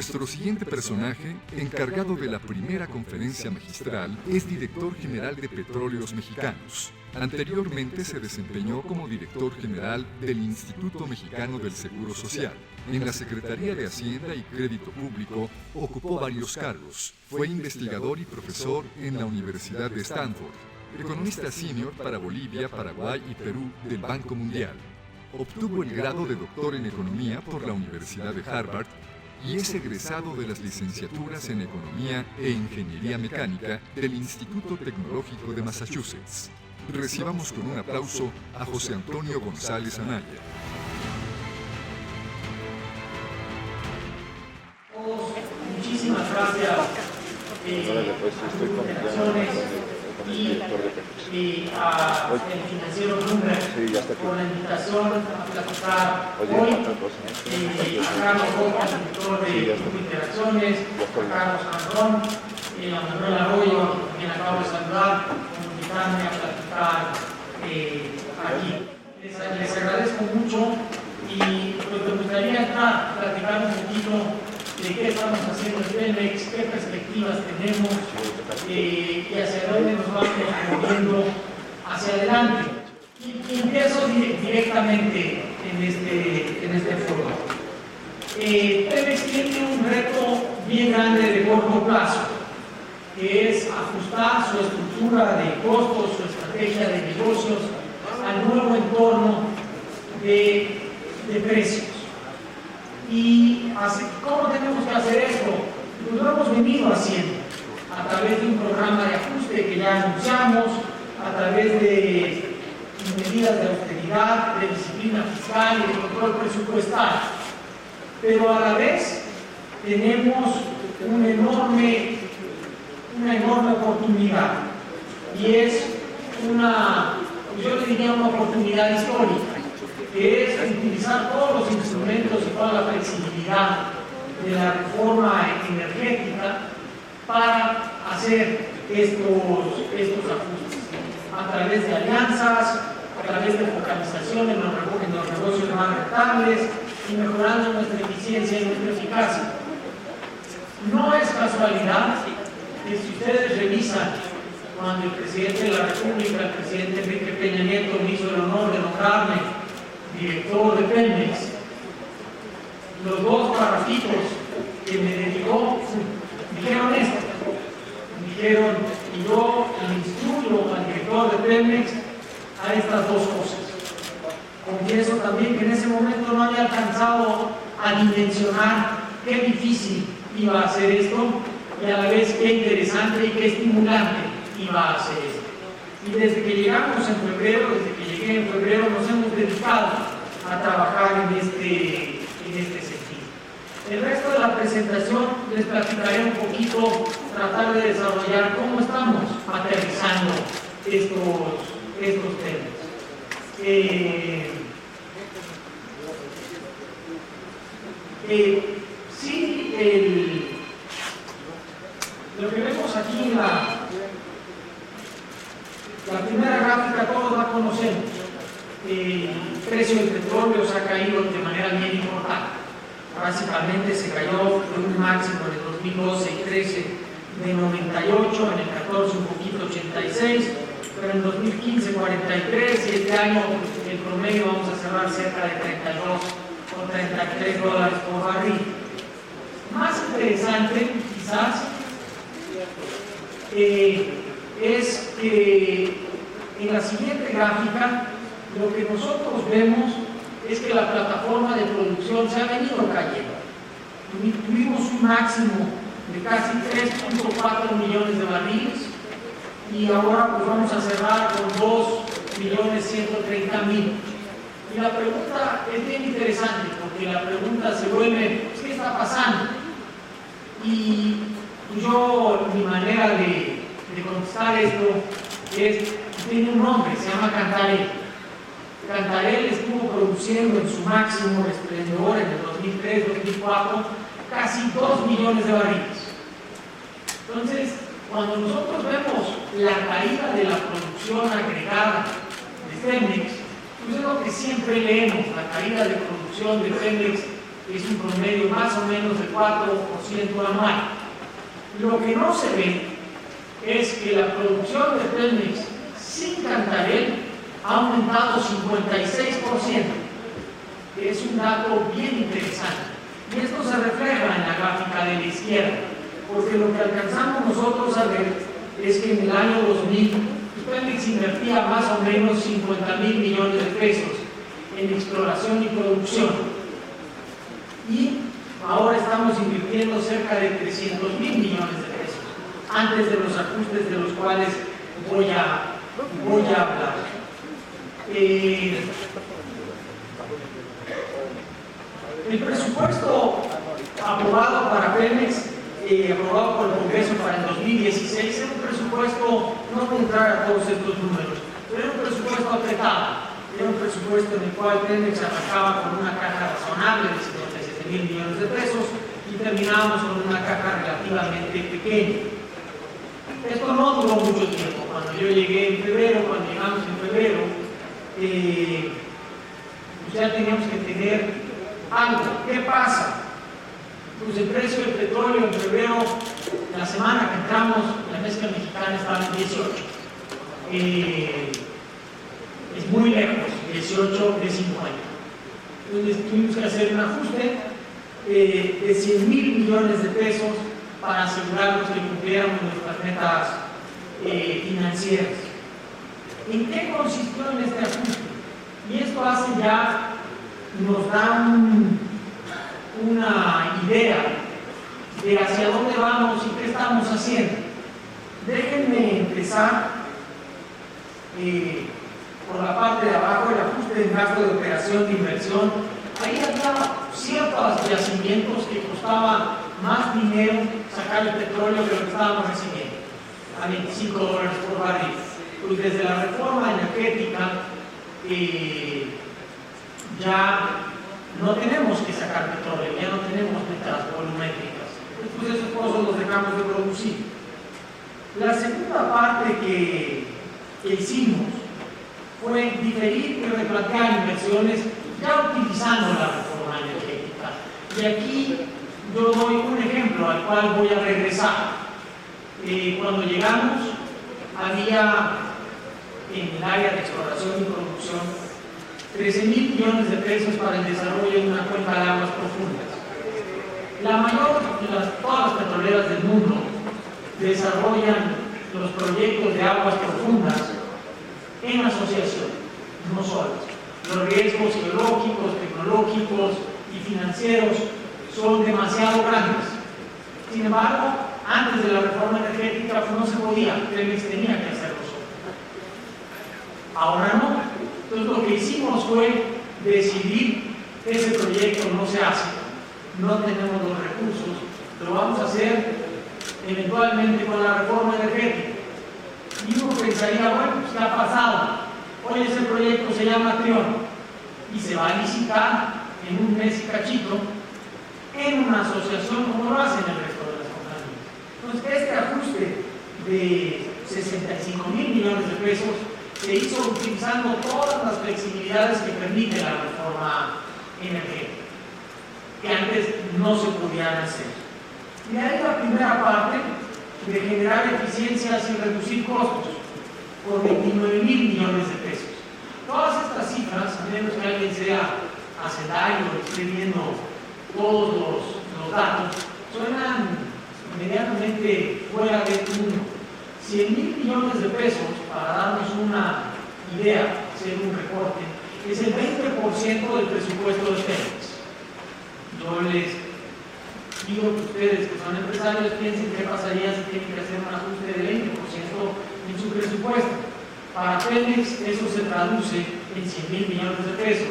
Nuestro siguiente personaje, encargado de la primera conferencia magistral, es director general de Petróleos Mexicanos. Anteriormente se desempeñó como director general del Instituto Mexicano del Seguro Social. En la Secretaría de Hacienda y Crédito Público ocupó varios cargos. Fue investigador y profesor en la Universidad de Stanford. Economista senior para Bolivia, Paraguay y Perú del Banco Mundial. Obtuvo el grado de doctor en Economía por la Universidad de Harvard y es egresado de las licenciaturas en Economía e Ingeniería Mecánica del Instituto Tecnológico de Massachusetts. Recibamos con un aplauso a José Antonio González Anaya. Muchísimas gracias por y a el financiero Bloomberg por la invitación a platicar hoy, a Carlos Rojas, director de Interacciones, a Carlos Andrón, a Manuel Arroyo, a quien acabo de saludar, por invitarme a platicar aquí. Les agradezco mucho y pues me gustaría entrar a platicar un poquito de qué estamos haciendo en Pemex, qué perspectivas tenemos y hacia dónde nos vamos moviendo hacia adelante. Y empiezo directamente en este foro. Pemex tiene un reto bien grande de corto plazo, que es ajustar su estructura de costos, su estrategia de negocios al nuevo entorno de precios. ¿Y cómo tenemos que hacer esto? Pues lo hemos venido haciendo a través de un programa de ajuste que ya anunciamos, a través de medidas de austeridad, de disciplina fiscal y de control presupuestal. Pero a la vez tenemos una enorme oportunidad y es yo le diría una oportunidad histórica, que es utilizar todos los instrumentos y toda la flexibilidad de la reforma energética para hacer estos ajustes a través de alianzas, a través de focalización en los negocios más rentables y mejorando nuestra eficiencia y nuestra eficacia. No es casualidad que si ustedes revisan cuando el presidente de la República, el presidente Enrique Peña Nieto, me hizo el honor de nombrarme director de Pemex, los dos parrafitos que me dedicó dijeron esto, dijeron, y yo le instruyo al director de Pemex a estas dos cosas. Confieso también que en ese momento no había alcanzado a dimensionar qué difícil iba a ser esto y a la vez qué interesante y qué estimulante iba a ser esto. Y desde que llegamos en febrero, desde que llegué en febrero, nos hemos dedicado a trabajar en este sentido. El resto de la presentación les platicaré un poquito, tratar de desarrollar cómo estamos aterrizando estos temas. Lo que vemos aquí en la primera gráfica todos la conocemos. El precio del petróleo se ha caído de manera bien importante. Básicamente se cayó de un máximo en el 2012 y 13 de 98, en el 14 un poquito 86, pero en 2015 43 y este año el promedio vamos a cerrar cerca de 32 o 33 dólares por barril. Más interesante quizás es que en la siguiente gráfica lo que nosotros vemos es que la plataforma de producción se ha venido cayendo. Tuvimos un máximo de casi 3.4 millones de barriles y ahora pues vamos a cerrar con 2.130.000. Y la pregunta es bien interesante porque la pregunta se vuelve, ¿qué está pasando? Y yo, mi manera de contestar esto tiene un nombre, se llama Cantarell. Cantarell estuvo produciendo en su máximo esplendor en el 2003-2004 casi 2 millones de barriles. Entonces, cuando nosotros vemos la caída de la producción agregada de Pemex, pues es lo que siempre leemos, la caída de producción de Pemex es un promedio más o menos de 4% anual. Lo que no se ve es que la producción de Pemex sin Cantarell ha aumentado 56%. Es un dato bien interesante. Y esto se refleja en la gráfica de la izquierda, porque lo que alcanzamos nosotros a ver es que en el año 2000 Pemex invertía más o menos 50,000 millones de pesos en exploración y producción. Y ahora estamos invirtiendo cerca de 300,000 millones de pesos, antes de los ajustes de los cuales voy a hablar. El presupuesto aprobado para Pemex, aprobado por el Congreso para el 2016, era un presupuesto, no voy a entrar a todos estos números, pero era un presupuesto apretado. Era un presupuesto en el cual Pemex arrancaba con una caja razonable de 57,000 millones de pesos y terminábamos con una caja relativamente pequeña. Esto no duró mucho tiempo. Cuando yo llegué en febrero, cuando llegamos en febrero, pues ya teníamos que tener algo. ¿Qué pasa? Pues el precio del petróleo en febrero, la semana que entramos, la mezcla mexicana estaba en 18. Es muy lejos, 18 de 50. Entonces tuvimos que hacer un ajuste de 100,000 millones de pesos para asegurarnos que cumpliéramos nuestras metas financieras. ¿En qué consistió en este ajuste? Y esto hace ya, nos da una idea de hacia dónde vamos y qué estamos haciendo. Déjenme empezar por la parte de abajo, el ajuste del gasto de operación de inversión. Ahí había ciertos yacimientos que costaba más dinero sacar el petróleo que lo que estábamos recibiendo, a $25 por barril. Pues desde la reforma energética ya no tenemos que sacar petróleo, ya no tenemos metas volumétricas. Pues esos pozos los dejamos de producir. La segunda parte que hicimos fue diferir y replantear inversiones ya utilizando la reforma energética. Y aquí yo doy un ejemplo al cual voy a regresar. Cuando llegamos, había en el área de exploración y producción 13,000 millones de pesos para el desarrollo de una cuenca de aguas profundas. La mayor, todas las petroleras del mundo desarrollan los proyectos de aguas profundas en asociación, no solas. Los riesgos geológicos, tecnológicos y financieros son demasiado grandes. Sin embargo, antes de la reforma energética pues no se podía, Pemex tenía que hacerlo solo. Ahora no. Entonces lo que hicimos fue decidir que ese proyecto no se hace, no tenemos los recursos, lo vamos a hacer eventualmente con la reforma energética. Y uno pensaría, bueno, pues ¿qué ha pasado? Hoy ese proyecto se llama Trión y se va a licitar en un mes y cachito en una asociación como lo hacen el resto de las compañías. Entonces este ajuste de 65,000 millones de pesos se hizo utilizando todas las flexibilidades que permite la reforma energética, que antes no se podían hacer. Y ahí la primera parte de generar eficiencias y reducir costos por 29,000 millones de pesos. Todas estas cifras, a menos que alguien sea hacendario o esté viendo todos los datos, suenan inmediatamente fuera de uno. 100,000 millones de pesos, para darnos una idea, hacer un reporte, es el 20% del presupuesto de Pemex. Yo les digo que ustedes, que son empresarios, piensen qué pasaría si tienen que hacer un ajuste del 20% en su presupuesto. Para Pemex eso se traduce en 100,000 millones de pesos.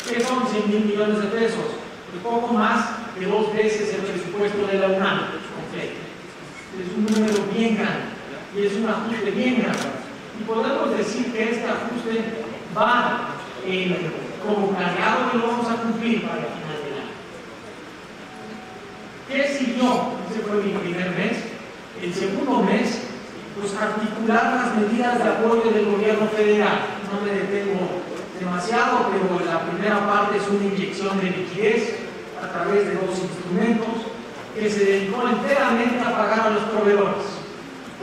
¿Qué son 100,000 millones de pesos? Pues poco más de 2 veces el presupuesto de la UNAM completo. Es un número bien grande y es un ajuste bien grande. Y podemos decir que este ajuste va como planeado que lo vamos a cumplir para el final del año. ¿Qué siguió? Ese fue mi primer mes. El segundo mes, pues articular las medidas de apoyo del gobierno federal. No me detengo demasiado, pero la primera parte es una inyección de liquidez a través de dos instrumentos que se dedicó enteramente a pagar a los proveedores.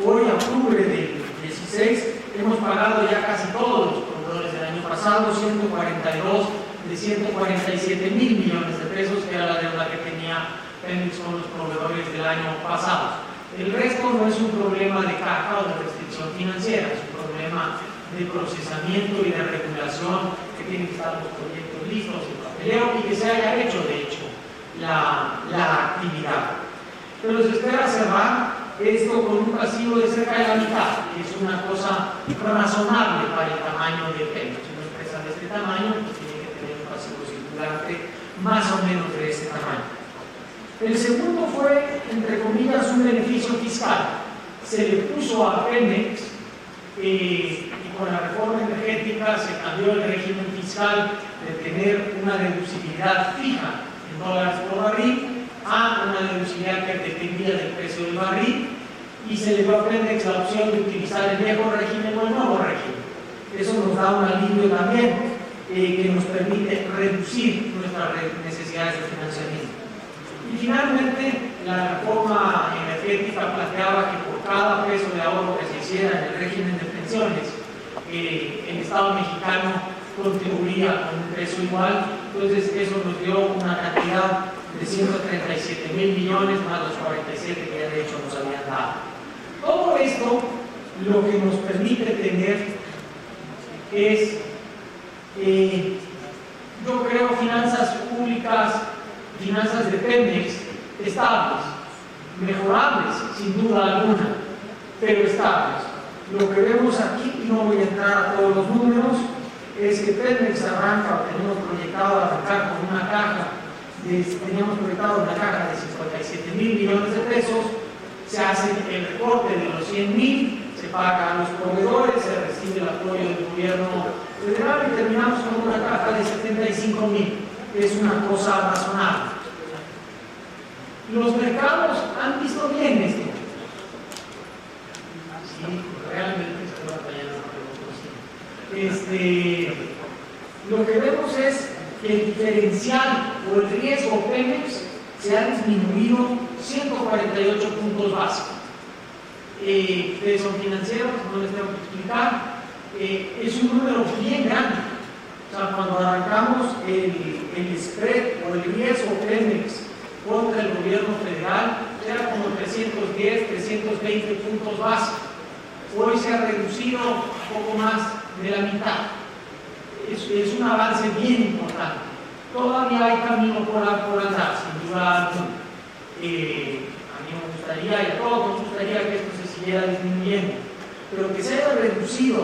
Hoy, a octubre del 16, hemos pagado ya casi todos los proveedores del año pasado, 142 de 147 mil millones de pesos, que era la deuda que tenía Pemex con los proveedores del año pasado. El resto no es un problema de caja o de restricción financiera, es un problema de procesamiento y de regulación, que tienen que estar los proyectos listos, el papeleo, y que se haya hecho, de hecho, la actividad. Pero se espera cerrar esto con un pasivo de cerca de la mitad, que es una cosa razonable para el tamaño de Pemex. Una empresa de este tamaño pues tiene que tener un pasivo circulante más o menos de ese tamaño. El segundo fue, entre comillas, un beneficio fiscal. Se le puso a Pemex, y con la reforma energética se cambió el régimen fiscal de tener una deducibilidad fija en dólares por barril a una deducibilidad que dependía del precio del barril, y se le dio a Pemex la opción de utilizar el viejo régimen o el nuevo régimen. Eso nos da un alivio también, que nos permite reducir nuestras necesidades de financiamiento. Y finalmente, la reforma energética planteaba que por cada peso de ahorro que se hiciera en el régimen de pensiones, el Estado mexicano contribuiría con un peso igual. Entonces eso nos dio una cantidad de 137 mil millones más los 47 que ya de hecho nos habían dado. Todo esto lo que nos permite tener es, yo creo, finanzas públicas, finanzas de Pemex estables, mejorables sin duda alguna, pero estables. Lo que vemos aquí, y no voy a entrar a todos los números, es que Pemex arranca, tenemos proyectado arrancar con una caja, teníamos proyectado una caja de 57 mil millones de pesos, se hace el recorte de los 100 mil, se paga a los proveedores, se recibe el apoyo del gobierno federal y terminamos con una caja de 75 mil. Es una cosa razonable. Los mercados han visto bien esto. Sí, realmente estoy batallando. Lo que vemos es que el diferencial o el riesgo Pemex se ha disminuido 148 puntos básicos. Ustedes son financieros, no les tengo que explicar. Es un número bien grande. O sea, cuando arrancamos el spread o el riesgo Pemex contra el gobierno federal, era como 310, 320 puntos básicos. Hoy se ha reducido un poco más de la mitad. Es un avance bien importante. Todavía hay camino por andar, sin duda alguna. A mí me gustaría, y a todos nos gustaría que esto se siguiera disminuyendo, pero que se haya reducido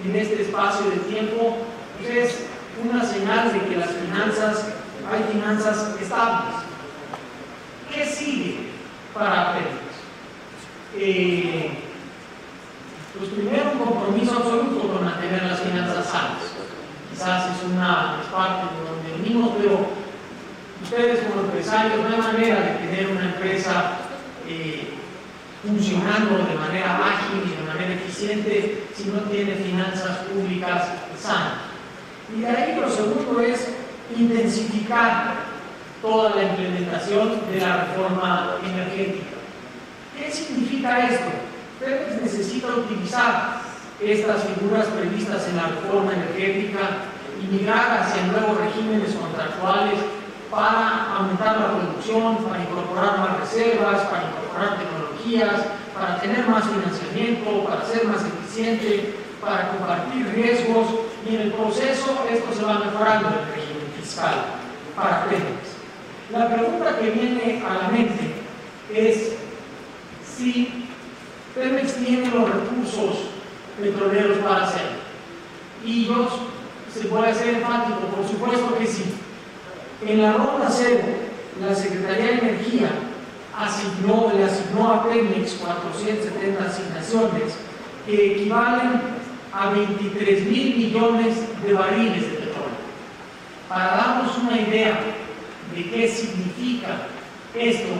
en este espacio de tiempo, pues es una señal de que las finanzas, hay finanzas estables. ¿Qué sigue para Pemex? Pues primero, un compromiso absoluto con mantener las finanzas sanas. Quizás es parte de donde venimos, pero ustedes como empresarios no hay manera de tener una empresa funcionando de manera ágil y de manera eficiente si no tiene finanzas públicas sanas. Y de ahí lo segundo es intensificar toda la implementación de la reforma energética. ¿Qué significa esto? Pemex necesita utilizar estas figuras previstas en la reforma energética y migrar hacia nuevos regímenes contractuales para aumentar la producción, para incorporar más reservas, para incorporar tecnologías, para tener más financiamiento, para ser más eficiente, para compartir riesgos, y en el proceso esto se va mejorando el régimen fiscal para Pemex. La pregunta que viene a la mente es si Pemex tiene los recursos petroleros para hacerlo. Y yo se puede hacer enfático, por supuesto que sí. En la ronda 0, la Secretaría de Energía le asignó a Pemex 470 asignaciones que equivalen a 23 mil millones de barriles de petróleo. Para darnos una idea de qué significa esto,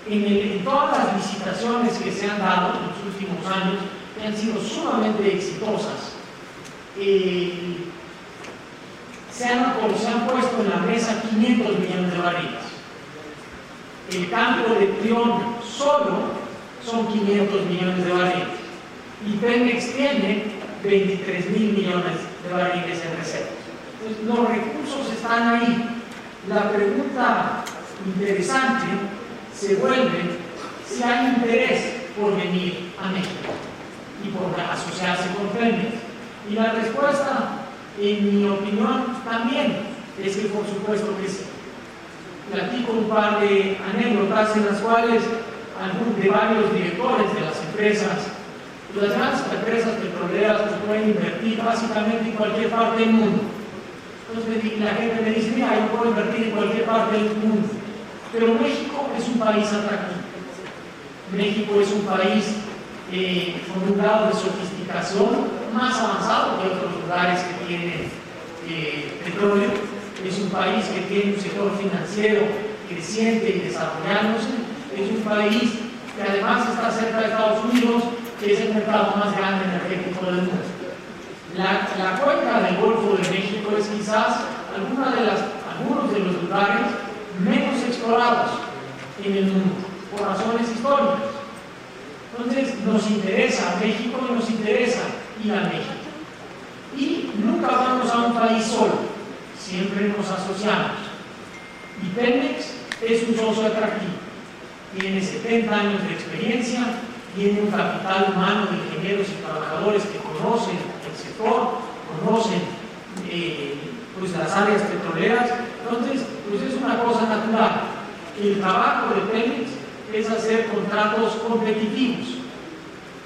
en todas las licitaciones que se han dado en los últimos años, que han sido sumamente exitosas, se han puesto en la mesa 500 millones de barriles. El campo de Trión solo son 500 millones de barriles. Y Pemex tiene 23.000 millones de barriles en reservas. Entonces, los recursos están ahí. La pregunta interesante se vuelve si hay interés por venir a México y por asociarse con Pemex. Y la respuesta, en mi opinión, también es que por supuesto que sí. Platico un par de anécdotas en las cuales de varios directores de las empresas, las grandes empresas petroleras pues, pueden invertir básicamente en cualquier parte del mundo. Entonces la gente me dice, mira, yo puedo invertir en cualquier parte del mundo, pero México es un país atractivo. México es un país con un grado de sofisticación más avanzado que otros lugares que tienen petróleo. Es un país que tiene un sector financiero creciente y desarrollándose. Es un país que además está cerca de Estados Unidos, que es el mercado más grande energético del mundo. La cuenca del Golfo de México es quizás algunos de los lugares menos explorados en el mundo, por razones históricas. Entonces nos interesa México y nos interesa ir a México. Y nunca vamos a un país solo, siempre nos asociamos. Y Pemex es un socio atractivo. Tiene 70 años de experiencia, tiene un capital humano de ingenieros y trabajadores que conocen el sector, conocen pues las áreas petroleras. Entonces, pues es una cosa natural. El trabajo de Pemex es hacer contratos competitivos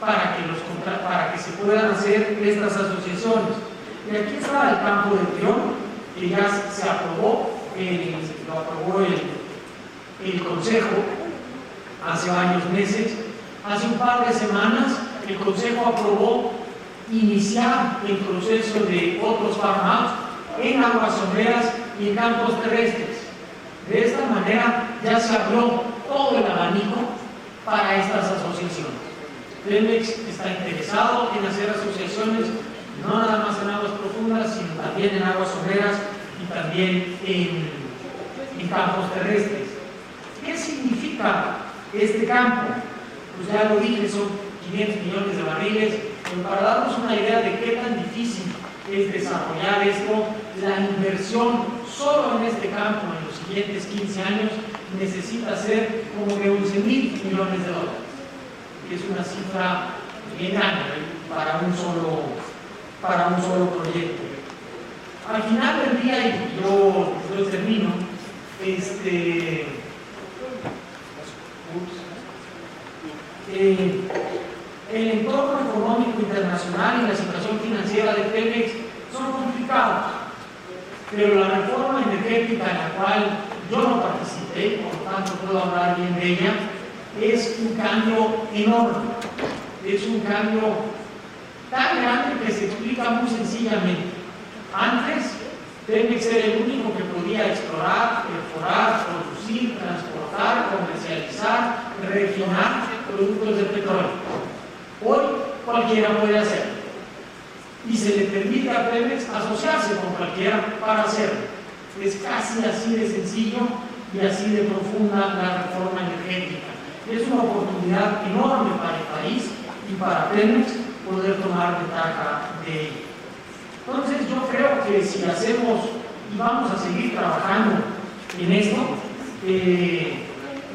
para que se puedan hacer estas asociaciones. Y aquí está el campo de Trión, que ya se aprobó, lo aprobó el Consejo hace varios meses. Hace un par de semanas el Consejo aprobó iniciar el proceso de otros farm-outs en aguas someras y en campos terrestres. De esta manera ya se abrió todo el abanico para estas asociaciones. Pemex está interesado en hacer asociaciones no nada más en aguas profundas, sino también en aguas someras y también en campos terrestres. ¿Qué significa este campo? Pues ya lo dije, son 500 millones de barriles, pero para darnos una idea de qué tan difícil es desarrollar esto, la inversión solo en este campo en los siguientes 15 años necesita ser como de 11.000 millones de dólares, que es una cifra bien grande para un solo proyecto. Al final del día, y yo termino, el entorno económico internacional y la situación financiera de Pemex son complicados, pero la reforma energética en la cual yo no participé, por lo tanto puedo hablar bien de ella, es un cambio enorme, es un cambio tan grande que se explica muy sencillamente. Antes, Pemex era el único que podía explorar, perforar, producir, transportar, comercializar, refinar productos de petróleo. Hoy cualquiera puede hacerlo. Y se le permite a Pemex asociarse con cualquiera para hacerlo. Es casi así de sencillo y así de profunda la reforma energética. Es una oportunidad enorme para el país y para Pemex poder tomar ventaja de ello. Entonces yo creo que si hacemos y vamos a seguir trabajando en esto, el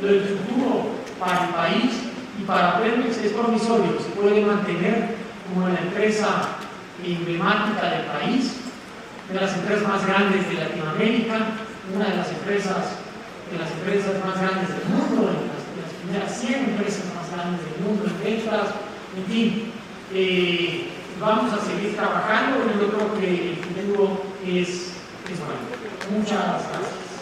futuro para el país y para Pemex es promisorio. Se puede mantener como la empresa emblemática del país, de las empresas más grandes de Latinoamérica, una de las empresas más grandes del mundo, las primeras 100 empresas más grandes del mundo en ventas, en fin. Vamos a seguir trabajando y yo creo que el futuro es bueno. Muchas gracias.